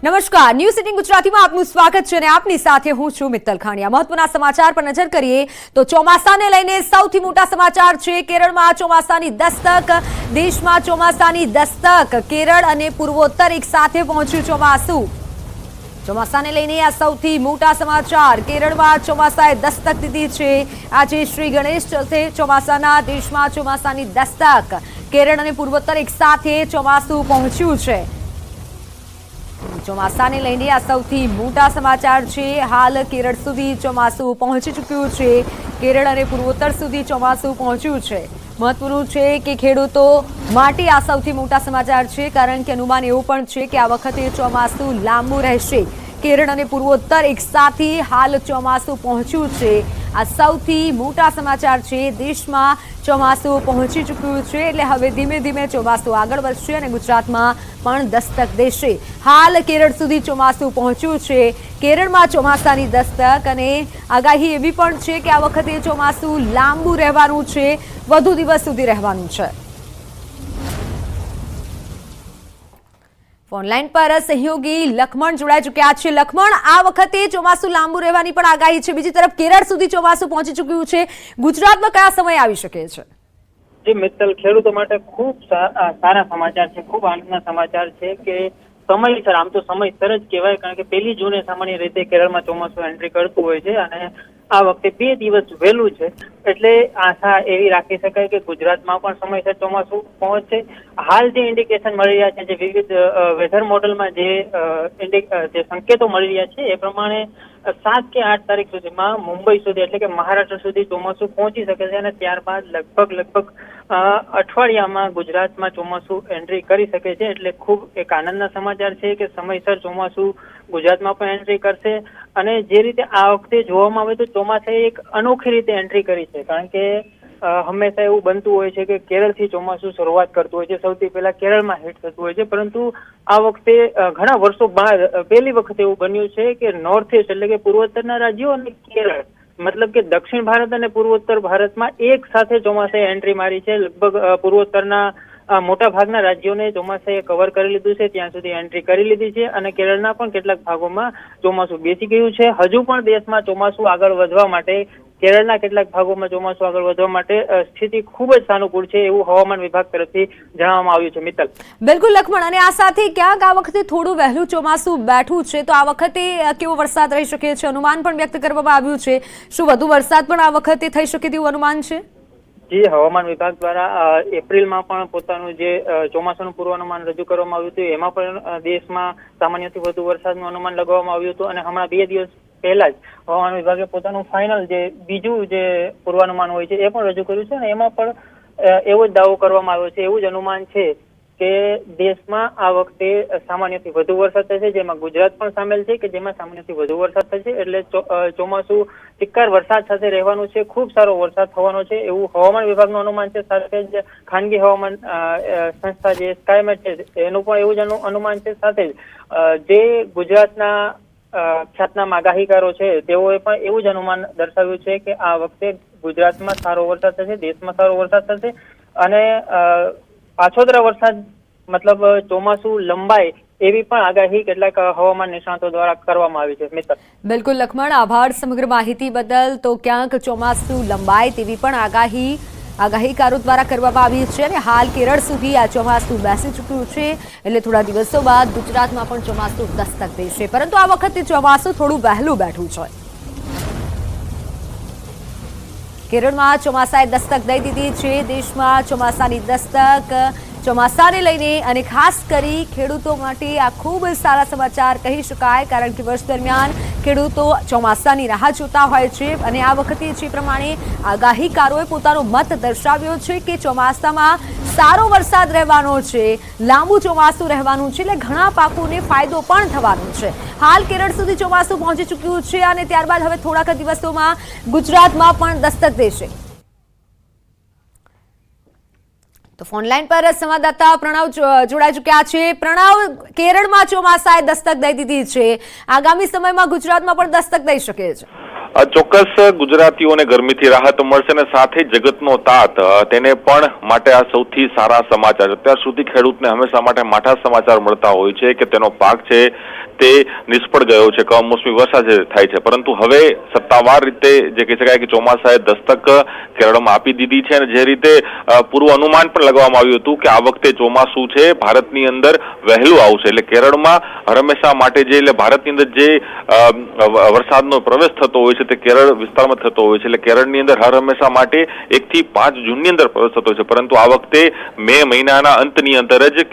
નમસ્કાર, news city ગુજરાતીમાં આપનું સ્વાગત છે અને આપની સાથે હું છું મિત્તલ ખાણીયા। મહત્વના સમાચાર પર નજર કરીએ તો ચોમાસાને લઈને સૌથી મોટા સમાચાર છે। કેરળમાં ચોમાસાની દસ્તક, દેશમાં ચોમાસાની દસ્તક। કેરળ અને પૂર્વોત્તર એક સાથે પહોંચ્યું ચોમાસું। ચોમાસાને લઈને આ સૌથી મોટા સમાચાર। કેરળમાં ચોમાસાએ દસ્તક દીધી છે। આજે શ્રી ગણેશ ચતુર્થી, ચોમાસાના દેશમાં ચોમાસાની દસ્તક। કેરળ અને પૂર્વોત્તર એક સાથે ચોમાસું પહોંચ્યું છે। ચોમાસાને લઈને આ સૌથી મોટા સમાચાર છે। હાલ કેરળ સુધી ચોમાસું પહોંચી ચૂક્યું છે। કેરળ અને પૂર્વોત્તર સુધી ચોમાસું પહોંચ્યું છે। મહત્વનું છે કે ખેડૂતો માટે આ સૌથી મોટા સમાચાર છે, કારણ કે અનુમાન એવું પણ છે કે આ વખતે ચોમાસું લાંબુ રહેશે। કેરળ અને પૂર્વોત્તર એક સાથે હાલ ચોમાસું પહોંચ્યું છે। આ સૌથી મોટા સમાચાર છે। દેશમાં ચોમાસું પહોંચી ચૂક્યું છે, એટલે હવે ધીમે ધીમે ચોમાસું આગળ વધશે અને ગુજરાતમાં પણ દસ્તક દેશે। હાલ કેરળ સુધી ચોમાસું પહોંચ્યું છે। કેરળમાં ચોમાસાની દસ્તક અને આગાહી એવી પણ છે કે આ વખતે ચોમાસું લાંબુ રહેવાનું છે, વધુ દિવસ સુધી રહેવાનું છે। ઓનલાઈન પર સહયોગી લખમણ જોડાઈ ચૂક્યા છે। લખમણ, આ વખતે ચોમાસું લાંબુ રહેવાની પણ આગાહી છે, બીજી તરફ કેરળ સુધી ચોમાસું પહોંચી ચૂક્યું છે। ગુજરાતમાં કયા સમય આવી શકે છે? જી મિત્તલ, ખેડૂતો માટે ખૂબ સારા સમાચાર છે, ખૂબ આનંદના સમાચાર છે કે સમયસર, આમ તો સમયસર જ કહેવાય, કારણ કે 1 જૂને સામાન્ય રીતે કેરળમાં ચોમાસું એન્ટ્રી કરતું હોય છે અને આ વખતે 2 દિવસ વહેલું છે, એટલે આશા એવી રાખી શકાય કે ગુજરાતમાં પણ સમયસર ચોમાસું પહોંચશે। હાલ જે ઇન્ડિકેશન મળી રહ્યા છે, જે વિવિધ વેધર મોડલમાં જે સંકેતો મળી રહ્યા છે એ પ્રમાણે 7 કે 8 તારીખ સુધીમાં મુંબઈ સુધી, એટલે કે મહારાષ્ટ્ર સુધી ચોમાસું પહોંચી શકે છે અને ત્યારબાદ લગભગ અઠવાડિયામાં ગુજરાતમાં ચોમાસું એન્ટ્રી કરી શકે છે। એટલે ખૂબ એક આનંદના સમાચાર છે કે સમયસર ચોમાસું ગુજરાતમાં પણ એન્ટ્રી કરશે। અને જે રીતે આ વખતે જોવામાં આવે તો ચોમાસાએ એક અનોખી રીતે એન્ટ્રી કરી છે, કારણ કે હંમેશા એવું બનતું હોય છે કે કેરળથી ચોમાસું શરૂઆત કરતું હોય છે, સૌથી પહેલા કેરળમાં હિટ થતું હોય છે, પરંતુ આ વખતે ઘણા વર્ષો બાદ પહેલી વખત એવું બન્યું છે કે નોર્થ ઈસ્ટ, એટલે કે પૂર્વોત્તરના રાજ્યો અને કેરળ, મતલબ કે દક્ષિણ ભારત અને પૂર્વોત્તર ભારતમાં એક સાથે ચોમાસાએ એન્ટ્રી મારી છે। લગભગ પૂર્વોત્તરના મોટા ભાગના રાજ્યોને ચોમાસાએ કવર કરી લીધું છે, ત્યાં સુધી એન્ટ્રી કરી લીધી છે અને કેરળના પણ કેટલાક ભાગોમાં ચોમાસું બેસી ગયું છે। હજુ પણ દેશમાં ચોમાસું આગળ વધવા માટે, કેરળના કેટલાક ભાગોમાં ચોમાસું આગળ વધવા માટે સ્થિતિ ખૂબ જ સાનુકૂળ છે, એવું હવામાન વિભાગ તરફથી જણાવવામાં આવ્યું છે। મિત્તલ, બિલકુલ લખમણ, અને આ સાથે ક્યાંક આ વખતે થોડું વહેલું ચોમાસું બેઠું છે, તો આ વખતે કેવો વરસાદ રહી શકે છે? અનુમાન પણ વ્યક્ત કરવામાં આવ્યું છે। શું વધુ વરસાદ પણ આ વખતે થઈ શકે તેવું અનુમાન છે? જી, હવામાન વિભાગ દ્વારા એપ્રિલમાં પણ પોતાનું જે ચોમાસાનું પૂર્વાનુમાન રજૂ કરવામાં આવ્યું હતું, એમાં પણ દેશમાં સામાન્યથી વધુ વરસાદનું અનુમાન લગાવવામાં આવ્યું હતું અને હમણાં 2 દિવસ પહેલા જ હવામાન વિભાગે પોતાનું ફાઇનલ જે બીજું જે પૂર્વાનુમાન હોય છે એ પણ રજૂ કર્યું છે અને એમાં પણ એવો જ દાવો કરવામાં આવ્યો છે, એવું જ અનુમાન છે કે દેશમાં આ વખતે સામાન્યથી વધુ વરસાદ થશે, જેમાં ગુજરાત પણ સામેલ છે કે જેમાં સામાન્યથી વધુ વરસાદ થશે। એટલે ચોમાસું ચિક્કાર વરસાદ સાથે રહેવાનું છે, ખૂબ સારો વરસાદ થવાનો છે, એવું હવામાન વિભાગનું અનુમાન છે। સાથે જ ખાનગી હવામાન સંસ્થા જે સ્કાયમેટ છે એનું પણ એવું જ અનુમાન છે। સાથે જ જે ગુજરાતના ખ્યાતનામ આગાહીકારો છે તેઓએ પણ એવું જ અનુમાન દર્શાવ્યું છે કે આ વખતે ગુજરાતમાં સારો વરસાદ થશે, દેશમાં સારો વરસાદ થશે અને પાછોતરા વરસાદ, મતલબ ચોમાસું લંબાય એવી પણ આગાહી કેટલાક હવામાન નિષ્ણાતો દ્વારા કરવામાં આવી છે। મિત્ર, બિલકુલ લખમણ, આભાર સમગ્ર માહિતી બદલ। તો ક્યાંક ચોમાસું લંબાય તેવી પણ આગાહીકારો દ્વારા કરવામાં આવી છે અને હાલ કેરળ સુધી આ ચોમાસું બેસી ચૂક્યું છે, એટલે થોડા દિવસો બાદ ગુજરાતમાં પણ ચોમાસું દસ્તક દેશે, પરંતુ આ વખતે ચોમાસું થોડું વહેલું બેઠું છે। કેરળમાં ચોમાસાએ દસ્તક દઈ દીધી છે। દેશમાં ચોમાસાની દસ્તક, ચોમાસાને લઈને અને ખાસ કરી ખેડૂતો માટે આ ખૂબ સારા સમાચાર કહી શકાય, કારણ કે વર્ષ દરમિયાન ખેડૂતો ચોમાસાની રાહ જોતા હોય છે અને આ વખતે જે પ્રમાણે આગાહીકારોએ પોતાનો મત દર્શાવ્યો છે કે ચોમાસામાં સારો વરસાદ રહેવાનો છે, લાંબુ ચોમાસું રહેવાનું છે, એટલે ઘણા પાકોને ફાયદો પણ થવાનો છે। હાલ કેરળ સુધી ચોમાસું પહોંચી ચૂક્યું છે અને ત્યારબાદ હવે થોડાક દિવસોમાં ગુજરાતમાં પણ દસ્તક દેશે। તો ફોનલાઈન પર સંવાદદાતા પ્રણવ જોડાઈ ચૂક્યા છે। પ્રણવ, કેરળમાં ચોમાસાએ દસ્તક દઈ દીધી છે, આગામી સમયમાં ગુજરાતમાં પણ દસ્તક દઈ શકે છે? ચોક્કસ ગુજરાતીઓને ગરમીથી રાહત મળશે અને સાથે જગતનો તાત તેને પણ માટે આ સૌથી સારા સમાચાર। અત્યાર સુધી ખેડૂતને હંમેશા માટે માઠા સમાચાર મળતા હોય છે કે તેનો પાક છે તે નિષ્ફળ ગયો છે, કમોસમી વરસાદ થાય છે. પરંતુ હવે સત્તાવાર રીતે જે કહી શકાય કે ચોમાસાએ દસ્તક કેરળમાં આપી દીધી છે, અને જે રીતે પૂર્વ અનુમાન પણ લગાવવામાં આવ્યું હતું કે આ વખતે ચોમાસું છે ભારતની અંદર વહેલું આવશે, એટલે કેરળમાં હંમેશા માટે જે એટલે ભારતની અંદર જે વરસાદનો પ્રવેશ થતો હોય છે તે કેરળ વિસ્તારમાં થતો હોય છે, એટલે કેરળની અંદર હંમેશા માટે 1 થી 5 જૂનની અંદર પ્રવેશ થતો હોય છે. પરંતુ આ વખતે મે મહિનાના અંતની અંદર જ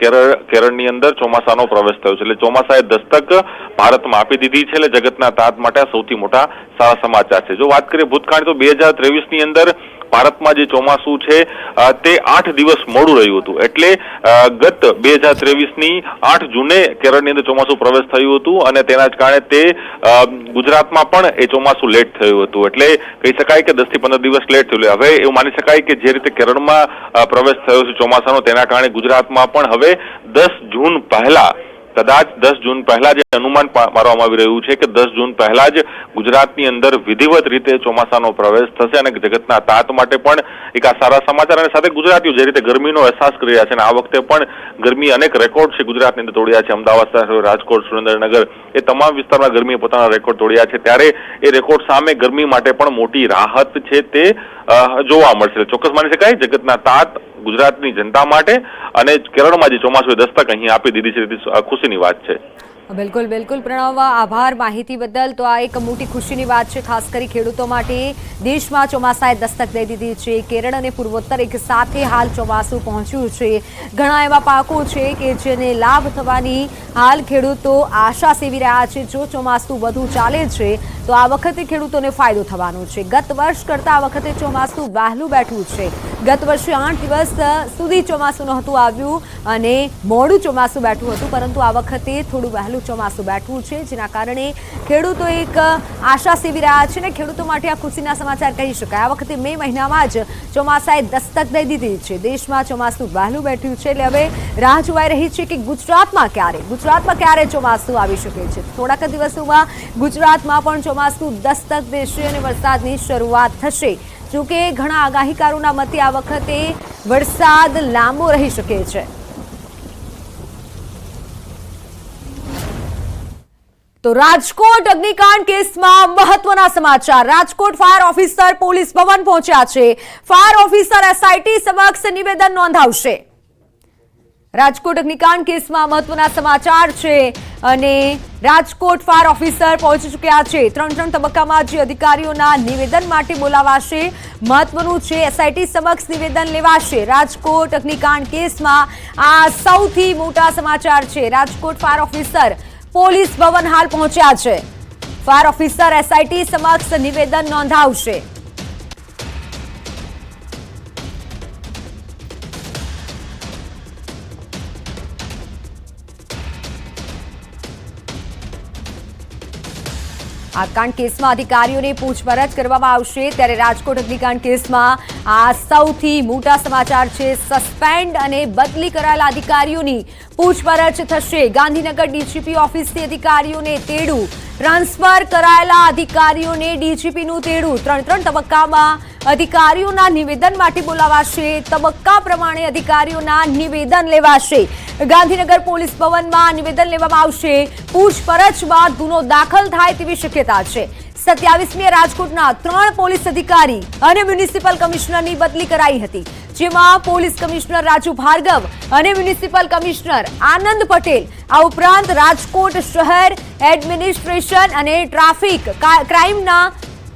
કેરળની અંદર ચોમાસાનો પ્રવેશ થયો છે, એટલે ચોમાસાએ દસ્તક ભારતમાં આપી દીધી છે. એટલે જગતના તાત માટે સૌથી મોટા સારા સમાચાર છે. જો વાત કરીએ ભૂતકાળની તો 2023ની અંદર ભારતમાં જે ચોમાસું છે તે 8 દિવસ મોડું રહ્યું હતું, એટલે ગત 2023ની 8 જૂને કેરળની અંદર ચોમાસું પ્રવેશ થયું હતું, અને તેના જ કારણે તે ગુજરાતમાં પણ એ ચોમાસું લેટ થયું હતું, એટલે કહી શકાય કે 10 થી 15 દિવસ લેટ થયું. હવે એવું માની શકાય કે જે રીતે કેરળમાં પ્રવેશ થયો છે ચોમાસાનો, તેના કારણે ગુજરાતમાં પણ હવે 10 જૂન પહેલા, કદાચ 10 જૂન પહેલા જે અનુમાન મારવામાં આવી રહ્યું છે કે 10 જૂન પહેલા જ ગુજરાતની અંદર વિધિવત રીતે ચોમાસાનો પ્રવેશ થશે, અને જગતના તાત માટે પણ એક આ સારા સમાચાર. અને સાથે ગુજરાતીઓ જે રીતે ગરમીનો અહેસાસ કરી રહ્યા છે, અને આ વખતે પણ ગરમી અનેક રેકોર્ડ છે ગુજરાતની અંદર તોડ્યા છે, અમદાવાદ, રાજકોટ, સુરેન્દ્રનગર એ તમામ વિસ્તારમાં ગરમીએ પોતાના રેકોર્ડ તોડ્યા છે, ત્યારે એ રેકોર્ડ સામે ગરમી માટે પણ મોટી રાહત છે તે જોવા મળશે. ચોક્કસ માની શકાય જગતના તાત ગુજરાતની જનતા માટે, અને કેરળમાં જે ચોમાસું દસ્તક અહીં આપી દીધી છે તે ખુશીની વાત છે. બિલકુલ બિલકુલ પ્રણવ, આભાર માહિતી બદલ. તો આ એક મોટી ખુશીની વાત છે, ખાસ કરી ખેડૂતો માટે. દેશમાં ચોમાસાએ દસ્તક દઈ દીધી છે. કેરળ અને પૂર્વોત્તર એક સાથે હાલ ચોમાસું પહોંચ્યું છે. ઘણા એવા પાકો છે કે જેને લાભ થવાની હાલ ખેડૂતો આશા સેવી રહ્યા છે. જો ચોમાસું વધુ ચાલે છે તો આ વખતે ખેડૂતોને ફાયદો થવાનો છે. ગત વર્ષ કરતાં આ વખતે ચોમાસું વહેલું બેઠું છે. ગત વર્ષે 8 દિવસ સુધી ચોમાસું નહોતું આવ્યું અને મોડું ચોમાસું બેઠું હતું, પરંતુ આ વખતે થોડું વહેલું ચોમાસું બેઠું છે, જેના કારણે ખેડૂતો એક આશા સેવી રહ્યા છે, ને ખેડૂતો માટે આ ખુશીના સમાચાર કહી શકાય. આ વખતે મે મહિનામાં જ ચોમાસાએ દસ્તક દઈ દીધી છે. દેશમાં ચોમાસું વહેલું બેઠું છે, એટલે હવે રાહ જોવાઈ રહી છે કે ગુજરાતમાં ક્યારે ચોમાસું આવી શકે છે. થોડાક દિવસોમાં ગુજરાતમાં પણ ચોમાસું દસ્તક દેશે અને વરસાદની શરૂઆત થશે. જોકે ઘણા આગાહીકારોના મતે આ વખતે વરસાદ લાંબો રહી શકે છે. તો રાજકોટ અગ્નિકાંડ કેસમાં મહત્વના સમાચાર. રાજકોટ ફાયર ઓફિસર પોલીસ ભવન પહોંચ્યા છે. ફાયર ઓફિસર એસઆઈટી સમક્ષ નિવેદન નોંધાવશે. રાજકોટ અગ્નિકાંડ કેસમાં મહત્વના સમાચાર છે, અને રાજકોટ ફાયર ઓફિસર પહોંચી ચૂક્યા છે. 3 તબક્કામાં જે અધિકારીઓના નિવેદન માટે બોલાવાશે. મહત્વનું છે, એસઆઈટી સમક્ષ નિવેદન લેવાશે. રાજકોટ અગ્નિકાંડ કેસમાં આ સૌથી મોટા સમાચાર છે. રાજકોટ ફાયર ઓફિસર પોલીસ ભવન હાલ પહોંચ્યા છે. ફાયર ઓફિસર એસઆઈટી સમક્ષ નિવેદન નોંધાવશે. આગકાંડ કેસમાં અધિકારીઓને પૂછપરછ કરવામાં આવશે. ત્યારે રાજકોટ અગ્નિકાંડ કેસમાં આ સૌથી મોટા સમાચાર છે. સસ્પેન્ડ અને બદલી કરાયેલા અધિકારીઓની પૂછપરછ થશે. ગાંધીનગર ડીજીપી ઓફિસથી અધિકારીઓને તેડું, ટ્રાન્સફર કરાયેલા અધિકારીઓને ડીજીપીનું તેડું. 3 તબક્કામાં અધિકારીઓના નિવેદન માટે બોલાવાશે. તબક્કા પ્રમાણે અધિકારીઓના નિવેદન લેવાશે. ગાંધીનગર પોલીસ ભવનમાં નિવેદન લેવામાં આવશે. પૂછપરછ બાદ ગુનો દાખલ થાય તેવી શક્યતા છે. 27મીએ રાજકોટના 3 પોલીસ અધિકારી અને મ્યુનિસિપલ કમિશનરની બદલી કરાઈ હતી, જેમાં પોલીસ કમિશનર રાજુ ભાર્ગવ અને મ્યુનિસિપલ કમિશનર આનંદ પટેલ, આ ઉપરાંત રાજકોટ શહેર એડમિનિસ્ટ્રેશન અને ટ્રાફિક ક્રાઇમના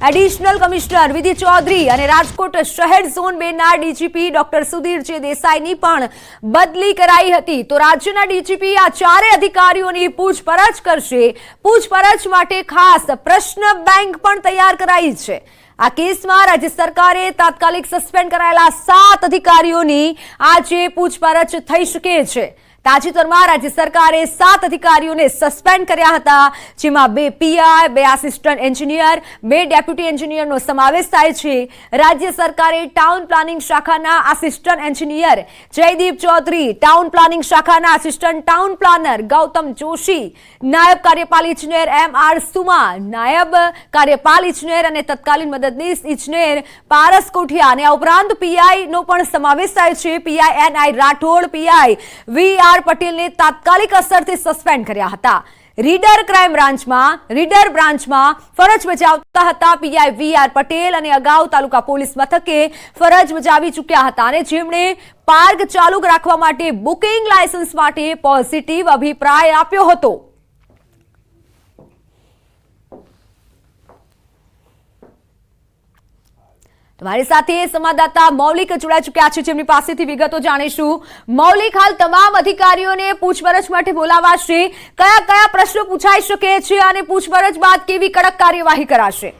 એડિશનલ કમિશનર વિધિ ચૌધરી અને રાજકોટ શહેર ઝોન 2 ના ડીજીપી ડોક્ટર સુધીર જે દેસાઈની પણ બદલી કરાઈ હતી. તો રાજ્યના ડીજીપી આ 4 અધિકારીઓની પૂછપરછ કરશે. પૂછપરછ માટે ખાસ પ્રશ્ન બેંક પણ તૈયાર કરાઈ છે. આ કેસમાં રાજ્ય સરકારે તાત્કાલિક સસ્પેન્ડ કરાયેલા 7 અધિકારીઓની આજે પૂછપરછ થઈ શકે છે. તાજેતરમાં રાજ્ય સરકારે 7 અધિકારીઓને સસ્પેન્ડ કર્યા હતા, જેમાં 2 પીઆઈ, 2 આસિસ્ટન્ટ એન્જિનિયર, 2 ડેપ્યુટી એન્જિનિયરનો સમાવેશ થાય છે. રાજ્ય સરકારે ટાઉન પ્લાનિંગ શાખાના assistant engineer Jaydeep Chaudhary, town planning શાખાના assistant town planner Gautam Joshi, નાયબ કાર્યપાલ ઇજનેર MR સુમા, નાયબ કાર્યપાલ ઇજનેર અને તત્કાલીન મદદનીશ ઇજનેર પારસ કોઠિયા, અને આ ઉપરાંત પીઆઈ નો પણ સમાવેશ થાય છે. PI NI Rathod, PI VR પટેલને તાત્કાલિક અસરથી સસ્પેન્ડ કર્યા હતા. રીડર બ્રાન્ચમાં ફરજ બજાવતા હતા પીઆઈ વી.આર. પટેલ અને અગાઉ તાલુકા પોલીસ મથકે ફરજ બજાવી ચૂક્યા હતા અને જેમણે પાર્ક ચાલુ રાખવા માટે બુકિંગ લાયસન્સ માટે પોઝિટિવ અભિપ્રાય આપ્યો હતો. તમારી સાથે સંવાદદાતા મૌલિક જોડાઈ ચૂક્યા છે, જેમની પાસેથી વિગતો જાણીશું. મૌલિક, હાલ તમામ અધિકારીઓને પૂછપરછ માટે બોલાવાશે. કયા કયા પ્રશ્નો પૂછાઈ શકે છે અને પૂછપરછ બાદ કેવી કડક કાર્યવાહી કરાશે?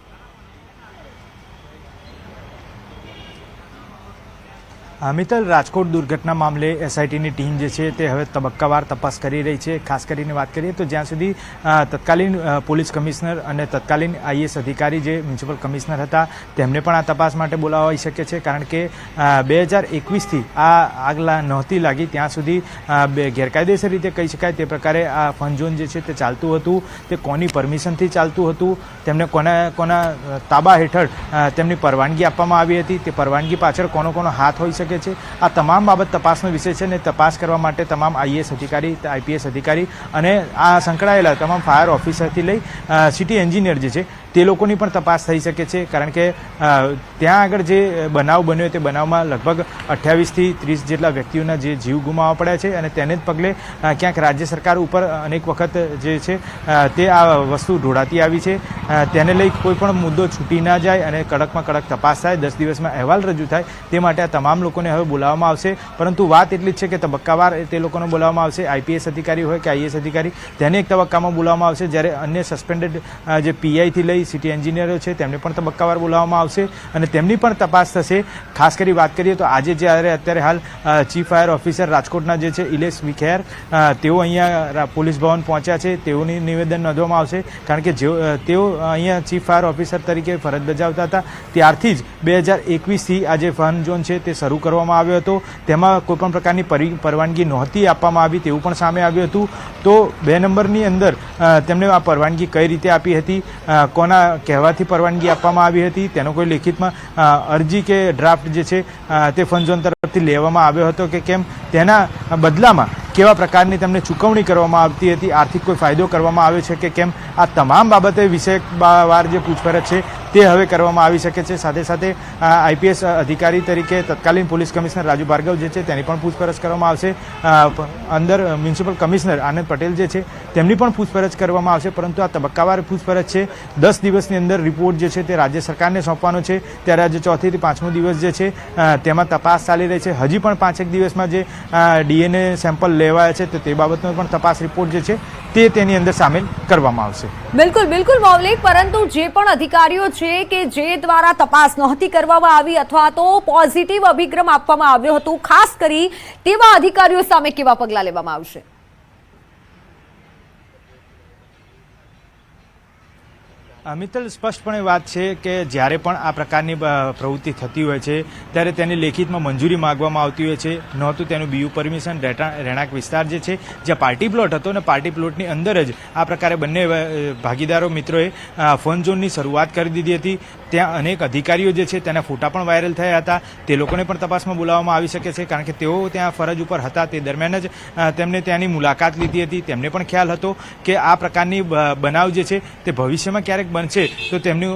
મિત્તલ, રાજકોટ દુર્ઘટના મામલે એસઆઈટીની ટીમ જે છે તે હવે તબક્કાવાર તપાસ કરી રહી છે. ખાસ કરીને વાત કરીએ તો જ્યાં સુધી તત્કાલીન પોલીસ કમિશનર અને તત્કાલીન આઈએએસ અધિકારી જે મ્યુનિસિપલ કમિશનર હતા તેમને પણ આ તપાસ માટે બોલાવાઈ શકે છે, કારણ કે 2021થી આ આગ નહોતી લાગી ત્યાં સુધી ગેરકાયદેસર રીતે કહી શકાય તે પ્રકારે આ ફન ઝોન જે છે તે ચાલતું હતું. તે કોની પરમિશનથી ચાલતું હતું, તેમને કોના તાબા હેઠળ તેમની પરવાનગી આપવામાં આવી હતી, તે પરવાનગી પાછળ કોનો હાથ હોઈ શકે છે, આ તમામ બાબત તપાસનો વિષય છે. અને તપાસ કરવા માટે તમામ આઈએએસ અધિકારી, આઈપીએસ અધિકારી અને આ સંકળાયેલા તમામ ફાયર ઓફિસરથી લઈ સિટી એન્જિનિયર જે છે તે લોકોની પણ તપાસ થઈ શકે છે, કારણ કે ત્યાં આગળ જે બનાવ બન્યો તે બનાવમાં લગભગ 28થી 30 જેટલા વ્યક્તિઓના જે જીવ ગુમાવવા પડ્યા છે અને તેને જ પગલે ક્યાંક રાજ્ય સરકાર ઉપર અનેક વખત જે છે તે આ વસ્તુ ઢોળાતી આવી છે. તેને લઈ કોઈ પણ મુદ્દો છૂટી ના જાય અને કડકમાં કડક તપાસ થાય, 10 દિવસમાં અહેવાલ રજૂ થાય, તે માટે આ તમામ લોકોને હવે બોલાવવામાં આવશે. પરંતુ વાત એટલી જ છે કે તબક્કાવાર તે લોકોને બોલાવવામાં આવશે. આઈપીએસ અધિકારી હોય કે આઈએએસ અધિકારી તેને એક તબક્કામાં બોલાવવામાં આવશે, જ્યારે અન્ય સસ્પેન્ડેડ જે પીઆઈથી લઈ સિટી એન્જિનિયરો છે તેમને પણ તબક્કાવાર બોલાવવામાં આવશે અને તેમની પણ તપાસ થશે. ખાસ કરી વાત કરીએ તો આજે અત્યારે હાલ ચીફ ફાયર ઓફિસર રાજકોટના જે છે ઇલેશ વિખેર, તેઓ અહીંયા પોલીસ ભવન પહોંચ્યા છે. તેઓની નિવેદન નોંધવામાં આવશે, કારણ કે તેઓ અહીંયા ચીફ ફાયર ઓફિસર તરીકે ફરજ બજાવતા હતા ત્યારથી જ 2021થી આ જે ફન ઝોન છે તે શરૂ કરવામાં આવ્યો હતો. તેમાં કોઈપણ પ્રકારની પરવાનગી નહોતી આપવામાં આવી તેવું પણ સામે આવ્યું હતું. તો 2 નંબરની અંદર તેમને આ પરવાનગી કઈ રીતે આપી હતી, કોના કહેવાથી પરવાનગી આપવામાં આવી હતી, તેનો કોઈ લેખિતમાં અરજી કે ડ્રાફ્ટ જે છે તે ફન ઝોન તરફથી લેવામાં આવ્યો હતો કે કેમ, તેના બદલામાં કેવા પ્રકારની તેમને ચૂકવણી કરવામાં આવતી હતી, આર્થિક કોઈ ફાયદો કરવામાં આવ્યો છે કે કેમ, આ તમામ બાબતે વિષયવાર જે પૂછપરછ છે તે હવે કરવામાં આવી શકે છે. સાથે સાથે આઈપીએસ અધિકારી તરીકે તત્કાલીન પોલીસ કમિશનર રાજુ ભાર્ગવ જે છે તેની પણ પૂછપરછ કરવામાં આવશે. અંદર મ્યુનિસિપલ કમિશનર આનંદ પટેલ જે છે તેમની પણ પૂછપરછ કરવામાં આવશે. પરંતુ આ તબક્કાવાર પૂછપરછ છે, 10 દિવસની અંદર રિપોર્ટ જે છે તે રાજ્ય સરકારને સોંપવાનો છે. ત્યારે આજે 4થી 5મો દિવસ જે છે તેમાં તપાસ ચાલી રહી છે. હજી પણ 5 દિવસમાં જે ડીએનએ સેમ્પલ લેવાયા છે તો તે બાબતનો પણ તપાસ રિપોર્ટ જે છે તેની અંદર સામેલ કરવામાં આવશે. બિલકુલ મૌલિક, પરંતુ જે પણ અધિકારીઓ છે કે જે દ્વારા તપાસ નહોતી કરવામાં આવી અથવા તો પોઝિટિવ અભિપ્રાય આપવામાં આવ્યો હતો, ખાસ કરી તેવા અધિકારીઓ સામે કેવા પગલાં લેવામાં આવશે? મિત્તલ, સ્પષ્ટપણે વાત છે કે જ્યારે પણ આ પ્રકારની પ્રવૃત્તિ થતી હોય છે ત્યારે તેની લેખિતમાં મંજૂરી માગવામાં આવતી હોય છે. નહોતું તેનું બીયુ પરમિશન. રહેણાંક વિસ્તાર જે છે જ્યાં પાર્ટી પ્લોટ હતો અને પાર્ટી પ્લોટની અંદર જ આ પ્રકારે બંને ભાગીદારો મિત્રોએ ફન ઝોનની શરૂઆત કરી દીધી હતી. ત્યાં અનેક અધિકારીઓ જે છે તેના ફોટા પણ વાયરલ થયા હતા. તે લોકોને પણ તપાસમાં બોલાવવામાં આવી શકે છે, કારણ કે તેઓ ત્યાં ફરજ ઉપર હતા તે દરમિયાન જ તેમને ત્યાંની મુલાકાત લીધી હતી. તેમને પણ ખ્યાલ હતો કે આ પ્રકારની બનાવ જે છે તે ભવિષ્યમાં ક્યારેક બનશે તો તેમનું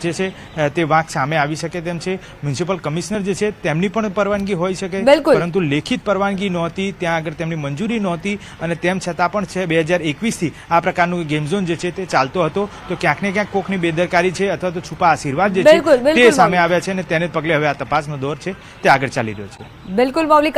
જે છે તે વાંક સામે આવી શકે તેમ છે. મ્યુનિસિપલ કમિશનર જે છે તેમની પણ પરવાનગી હોઈ શકે, પરંતુ લેખિત પરવાનગી નહોતી, ત્યાં આગળ તેમની મંજૂરી નહોતી અને તેમ છતાં પણ છે 2021થી આ પ્રકારનું ગેમ ઝોન જે છે તે ચાલતો હતો. તો ક્યાંક ને ક્યાંક કોકની બેદરકારી છે અથવા તો છુપા આશીર્વાદ જે છે તે સામે આવ્યા છે અને તેને પગલે હવે આ તપાસનો દોર છે તે આગળ ચાલી રહ્યો છે. બિલકુલ મૌલિક.